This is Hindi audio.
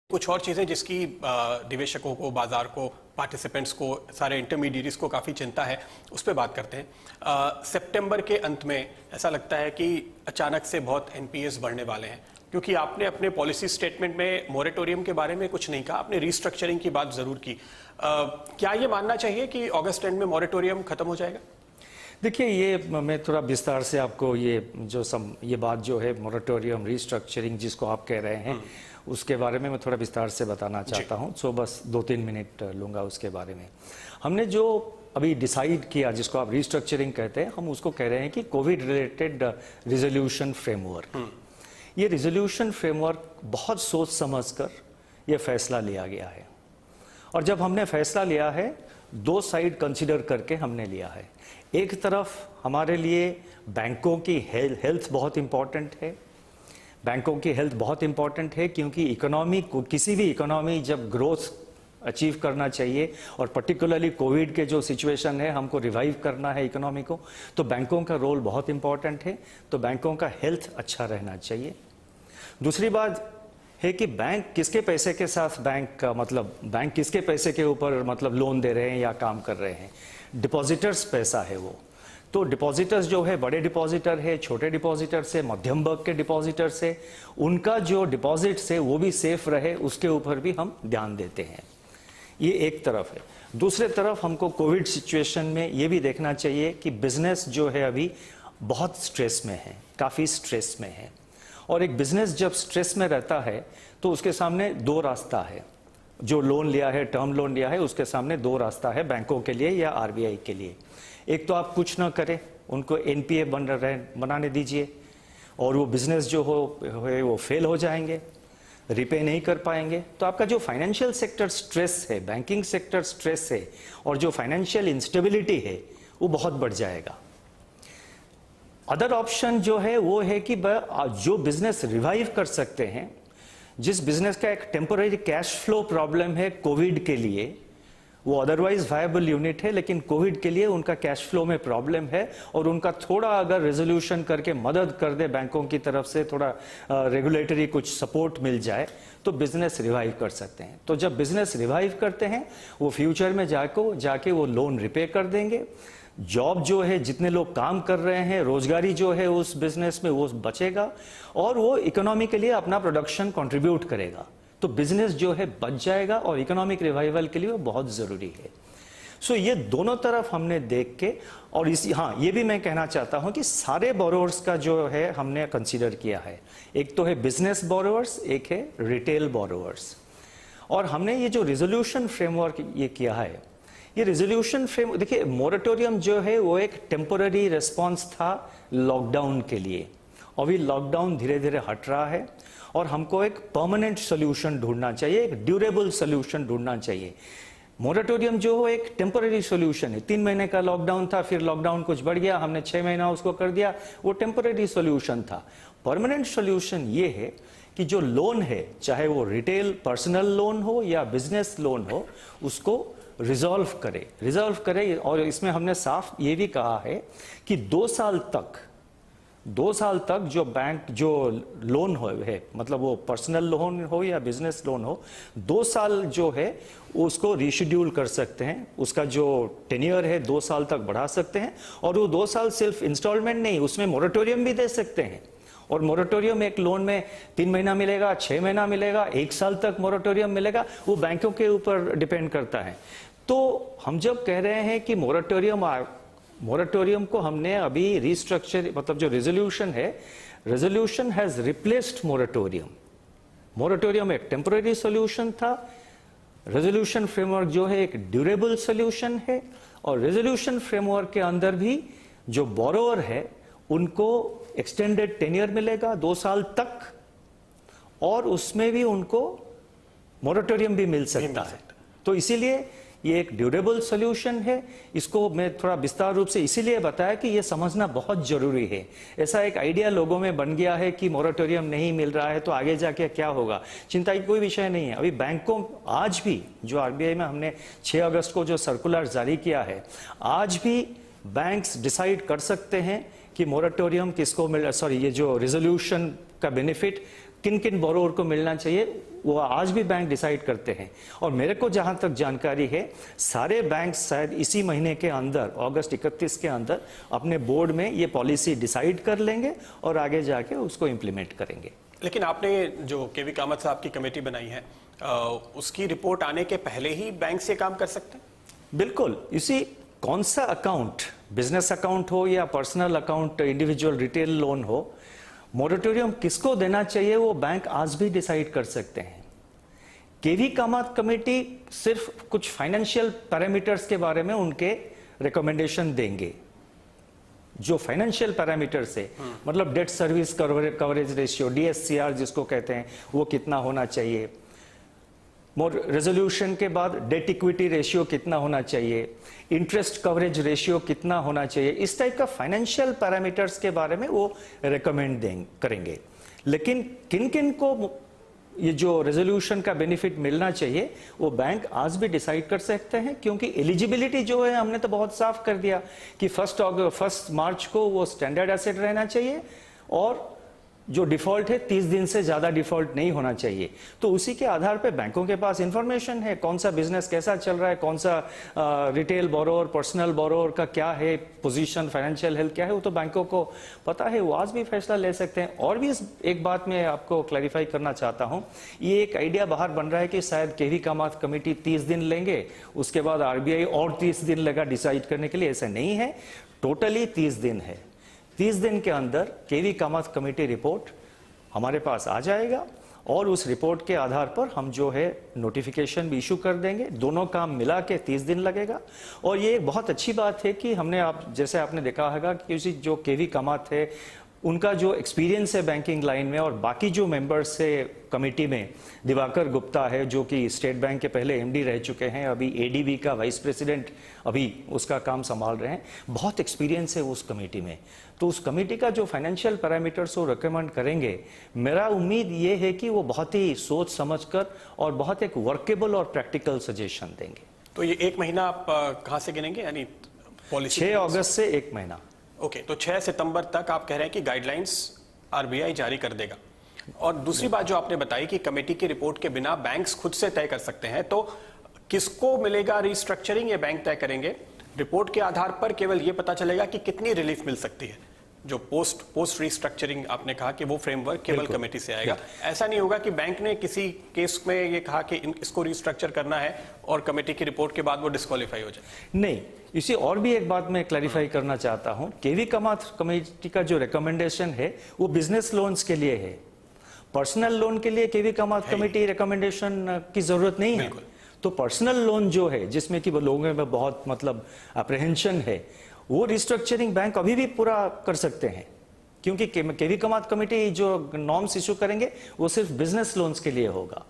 कुछ और चीजें जिसकी निवेशकों को, बाजार को, पार्टिसिपेंट्स को, सारे इंटरमीडिएट्स को काफी चिंता है, उस पर बात करते हैं। सितंबर के अंत में ऐसा लगता है कि अचानक से बहुत एनपीएस बढ़ने वाले हैं, क्योंकि आपने अपने पॉलिसी स्टेटमेंट में मोरेटोरियम के बारे में कुछ नहीं कहा, आपने रीस्ट्रक्चरिंग की बात जरूर की। क्या ये मानना चाहिए कि अगस्त एंड में मोरेटोरियम खत्म हो जाएगा? देखिए, ये मैं थोड़ा विस्तार से आपको ये बात जो है मोरेटोरियम रीस्ट्रक्चरिंग जिसको आप कह रहे हैं उसके बारे में मैं थोड़ा विस्तार से बताना चाहता हूं। सो बस 2-3 मिनट लूँगा उसके बारे में। हमने जो अभी डिसाइड किया, जिसको आप रीस्ट्रक्चरिंग कहते हैं, हम उसको कह रहे हैं कि कोविड रिलेटेड रिजोल्यूशन फ्रेमवर्क। ये रिजोल्यूशन फ्रेमवर्क बहुत सोच समझकर ये फैसला लिया गया है, और जब हमने फैसला लिया है 2 साइड कंसिडर करके हमने लिया है। एक तरफ हमारे लिए बैंकों की हेल्थ बहुत इंपॉर्टेंट है। बैंकों की हेल्थ बहुत इंपॉर्टेंट है क्योंकि इकोनॉमी को, किसी भी इकोनॉमी जब ग्रोथ अचीव करना चाहिए, और पर्टिकुलरली कोविड के जो सिचुएशन है, हमको रिवाइव करना है इकोनॉमी को, तो बैंकों का रोल बहुत इंपॉर्टेंट है। तो बैंकों का हेल्थ अच्छा रहना चाहिए। दूसरी बात है कि बैंक किसके पैसे के साथ बैंक किसके पैसे के ऊपर लोन दे रहे हैं या काम कर रहे हैं। डिपॉजिटर्स पैसा है वो। तो डिपॉजिटर्स जो है, बड़े डिपॉजिटर है, छोटे डिपॉजिटर से, मध्यम वर्ग के डिपॉजिटर से, उनका जो डिपॉजिट से वो भी सेफ रहे, उसके ऊपर भी हम ध्यान देते हैं। ये एक तरफ है। दूसरे तरफ हमको कोविड सिचुएशन में ये भी देखना चाहिए कि बिजनेस जो है अभी बहुत स्ट्रेस में है, काफ़ी स्ट्रेस में है। और एक बिजनेस जब स्ट्रेस में रहता है तो उसके सामने 2 रास्ता है। जो लोन लिया है, टर्म लोन लिया है, उसके सामने 2 रास्ता है बैंकों के लिए या आरबीआई के लिए। एक तो आप कुछ ना करें, उनको एनपीए बनाने दीजिए, और वो बिजनेस जो है वो फेल हो जाएंगे, रिपे नहीं कर पाएंगे। तो आपका जो फाइनेंशियल सेक्टर स्ट्रेस है, बैंकिंग सेक्टर स्ट्रेस है, और जो फाइनेंशियल इंस्टेबिलिटी है, वो बहुत बढ़ जाएगा। अदर ऑप्शन जो है वो है कि जो बिजनेस रिवाइव कर सकते हैं, जिस बिजनेस का एक टेम्पररी कैश फ्लो प्रॉब्लम है कोविड के लिए, वो अदरवाइज वायबल यूनिट है, लेकिन कोविड के लिए उनका कैश फ्लो में प्रॉब्लम है, और उनका थोड़ा अगर रेजोल्यूशन करके मदद कर दे बैंकों की तरफ से, थोड़ा रेगुलेटरी कुछ सपोर्ट मिल जाए, तो बिजनेस रिवाइव कर सकते हैं। तो जब बिजनेस रिवाइव करते हैं, वो फ्यूचर में जाके वो लोन रिपे कर देंगे। जॉब जो है, जितने लोग काम कर रहे हैं, रोजगारी जो है उस बिजनेस में, वो बचेगा, और वो इकोनॉमी के लिए अपना प्रोडक्शन कंट्रीब्यूट करेगा। तो बिजनेस जो है बच जाएगा, और इकोनॉमिक रिवाइवल के लिए वो बहुत जरूरी है। सो ये दोनों तरफ हमने देख के, और ये भी मैं कहना चाहता हूं कि सारे बोरोवर्स का जो है हमने कंसीडर किया है। एक तो है बिजनेस बोरोवर्स, एक है रिटेल बोरोवर्स। और हमने ये जो रिजोल्यूशन फ्रेमवर्क ये किया है, ये रिजोल्यूशन फ्रेम, देखिए मोरेटोरियम जो है वो एक टेम्पोररी रिस्पॉन्स था लॉकडाउन के लिए। अभी लॉकडाउन धीरे धीरे हट रहा है, और हमको एक परमानेंट सोल्यूशन ढूंढना चाहिए, एक ड्यूरेबल सोल्यूशन ढूंढना चाहिए। मोरेटोरियम जो है एक टेम्पोररी सोल्यूशन है। 3 महीने का लॉकडाउन था, फिर लॉकडाउन कुछ बढ़ गया, हमने 6 महीना उसको कर दिया, वो टेम्पोररी सोल्यूशन था। परमानेंट सोल्यूशन ये है कि जो लोन है, चाहे वो रिटेल पर्सनल लोन हो या बिजनेस लोन हो, उसको रिजॉल्व करे। और इसमें हमने साफ ये भी कहा है कि 2 साल तक जो बैंक जो लोन है, वो पर्सनल लोन हो या बिजनेस लोन हो, 2 साल जो है उसको रीशेड्यूल कर सकते हैं। उसका जो टेन्योर है 2 साल तक बढ़ा सकते हैं, और वो 2 साल सिर्फ इंस्टॉलमेंट नहीं, उसमें मोरेटोरियम भी दे सकते हैं। और मोरेटोरियम एक लोन में 3 महीना मिलेगा, 6 महीना मिलेगा, 1 साल तक मोरेटोरियम मिलेगा, वो बैंकों के ऊपर डिपेंड करता है। तो हम जब कह रहे हैं कि मोरेटोरियम को हमने अभी रीस्ट्रक्चर, जो रिजोल्यूशन है, resolution has replaced moratorium. Moratorium एक टेम्पररी सॉल्यूशन था, रेजोल्यूशन फ्रेमवर्क जो है एक ड्यूरेबल सॉल्यूशन है। और रेजोल्यूशन फ्रेमवर्क के अंदर भी जो बोरोवर है उनको एक्सटेंडेड टेन्योर मिलेगा 2 साल तक, और उसमें भी उनको मोरेटोरियम भी मिल सकता है। तो इसीलिए ये एक ड्यूरेबल सॉल्यूशन है। इसको मैं थोड़ा विस्तार रूप से इसीलिए बताया कि ये समझना बहुत जरूरी है। ऐसा एक आइडिया लोगों में बन गया है कि मोरेटोरियम नहीं मिल रहा है तो आगे जाके क्या होगा। चिंता की कोई विषय नहीं है। अभी बैंकों, आज भी जो आरबीआई में हमने 6 अगस्त को जो सर्कुलर जारी किया है, आज भी बैंक्स डिसाइड कर सकते हैं कि मोरेटोरियम किसको ये जो रिजोल्यूशन का बेनिफिट किन किन बोरोवर को मिलना चाहिए वो आज भी बैंक डिसाइड करते हैं। और मेरे को जहां तक जानकारी है, सारे बैंक शायद इसी महीने के अंदर, अगस्त 31 के अंदर, अपने बोर्ड में ये पॉलिसी डिसाइड कर लेंगे और आगे जाके उसको इम्प्लीमेंट करेंगे। लेकिन आपने जो केवी कामत साहब की कमेटी बनाई है, उसकी रिपोर्ट आने के पहले ही बैंक से काम कर सकते हैं? बिल्कुल। इसी कौन सा अकाउंट, बिजनेस अकाउंट हो या personal account, individual retail loan हो, मोरेटोरियम किसको देना चाहिए वो बैंक आज भी डिसाइड कर सकते हैं। केवी कामत कमेटी सिर्फ कुछ फाइनेंशियल पैरामीटर्स के बारे में उनके रिकमेंडेशन देंगे। जो फाइनेंशियल पैरामीटर्स है, मतलब debt service coverage ratio, DSCR जिसको कहते हैं, वो कितना होना चाहिए, रेजोल्यूशन के बाद डेट इक्विटी रेशियो कितना होना चाहिए, इंटरेस्ट कवरेज रेशियो कितना होना चाहिए, इस टाइप का फाइनेंशियल पैरामीटर्स के बारे में वो रेकमेंड करेंगे। लेकिन किन किन को ये जो रेजोल्यूशन का बेनिफिट मिलना चाहिए वो बैंक आज भी डिसाइड कर सकते हैं, क्योंकि एलिजिबिलिटी जो है हमने तो बहुत साफ कर दिया कि 1 मार्च को वो स्टैंडर्ड एसेट रहना चाहिए और जो डिफॉल्ट है 30 दिन से ज्यादा डिफॉल्ट नहीं होना चाहिए। तो उसी के आधार पे बैंकों के पास इंफॉर्मेशन है, कौन सा बिजनेस कैसा चल रहा है, कौन सा रिटेल बोरोवर, पर्सनल बोरोवर का क्या है पोजीशन, फाइनेंशियल हेल्थ क्या है, वो तो बैंकों को पता है, वो आज भी फैसला ले सकते हैं। और भी एक बात मैं आपको क्लैरिफाई करना चाहता हूं, ये एक आइडिया बाहर बन रहा है कि शायद केवी कामत कमेटी 30 दिन लेंगे, उसके बाद RBI और 30 दिन लगा डिसाइड करने के लिए। ऐसा नहीं है, टोटली 30 दिन है। 30 दिन के अंदर केवी कामत कमेटी रिपोर्ट हमारे पास आ जाएगा और उस रिपोर्ट के आधार पर हम जो है नोटिफिकेशन भी इशू कर देंगे। दोनों काम मिला के 30 दिन लगेगा। और ये एक बहुत अच्छी बात है कि हमने, आप जैसे आपने देखा होगा कि उसी जो केवी कामत है उनका जो एक्सपीरियंस है बैंकिंग लाइन में, और बाकी जो मेंबर्स है कमेटी में, दिवाकर गुप्ता है जो कि स्टेट बैंक के पहले MD रह चुके हैं, अभी ADB का वाइस प्रेसिडेंट अभी उसका काम संभाल रहे हैं, बहुत एक्सपीरियंस है उस कमेटी में। तो उस कमेटी का जो फाइनेंशियल पैरामीटर्स वो रिकमेंड करेंगे, मेरा उम्मीद ये है कि वो बहुत ही सोच समझकर और बहुत एक वर्केबल और प्रैक्टिकल सजेशन देंगे। तो ये 1 महीना आप कहाँ से गिनेंगे, यानी पॉलिसी? 6 अगस्त से 1 महीना। ओके, तो 6 सितंबर तक आप कह रहे हैं कि गाइडलाइंस RBI जारी कर देगा। और दूसरी बात जो आपने बताई कि कमेटी की रिपोर्ट के बिना बैंक्स खुद से तय कर सकते हैं, तो किसको मिलेगा रिस्ट्रक्चरिंग, ये बैंक तय करेंगे। रिपोर्ट के आधार पर केवल ये पता चलेगा कि कितनी रिलीफ मिल सकती है। जो पोस्ट रिस्ट्रक्चरिंग आपने कहा कि वो फ्रेमवर्क केवल कमेटी से आएगा। ऐसा नहीं होगा कि बैंक ने किसी केस में ये कहा कि इसको रिस्ट्रक्चर करना है और कमेटी की रिपोर्ट के बाद वो डिस्क्वालीफाई हो जाए। नहीं, इसी और भी एक बात मैं क्लैरिफाई करना चाहता हूं। केवी कामत कमेटी का जो रिकमेंडेशन है वो बिजनेस लोन्स के लिए है, पर्सनल लोन के लिए केवी कामत कमेटी रिकमेंडेशन की जरूरत नहीं है। तो पर्सनल लोन जो है जिसमें कि लोगों में बहुत मतलब अप्रहेंशन है, वो रिस्ट्रक्चरिंग बैंक अभी भी पूरा कर सकते हैं, क्योंकि केवी कामत कमेटी जो नॉर्म्स इशू करेंगे वो सिर्फ बिजनेस लोन्स के लिए होगा।